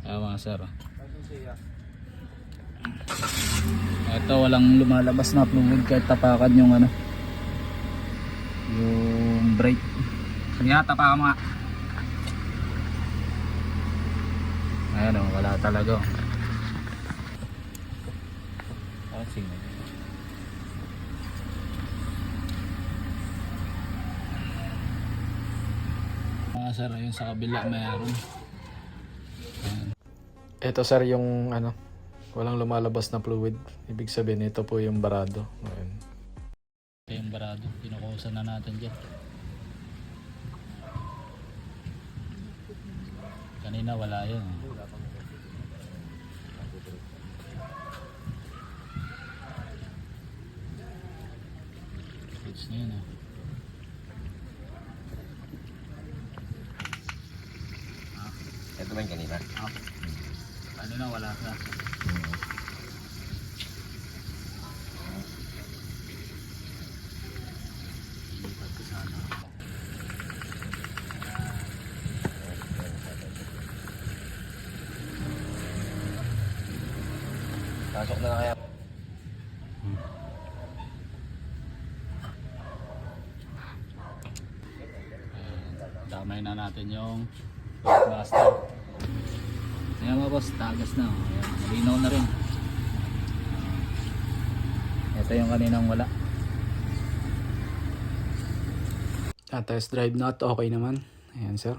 Mga sir. Ito walang lumalabas na fluid kahit tapakan yung ano, yung brake. Kaya tapakan mga. Ayan o, wala talaga. Sige. Sir, ayun sa kabila mayroon. Ito sir yung ano, walang lumalabas na fluid. Ibig sabihin ito po yung barado. Ayan. Ito yung barado, pinukusan na natin dyan. Kanina wala yun. Switch na yun. Ito ba yung kanina? Kanina wala na. Lipat ko sana. Pasok na kaya. Damay na natin yung master. Ayan mga boss, tagas na. Ayan, malinaw na rin. Ito yung kaninang wala. Test drive nut, okay naman. Ayan sir.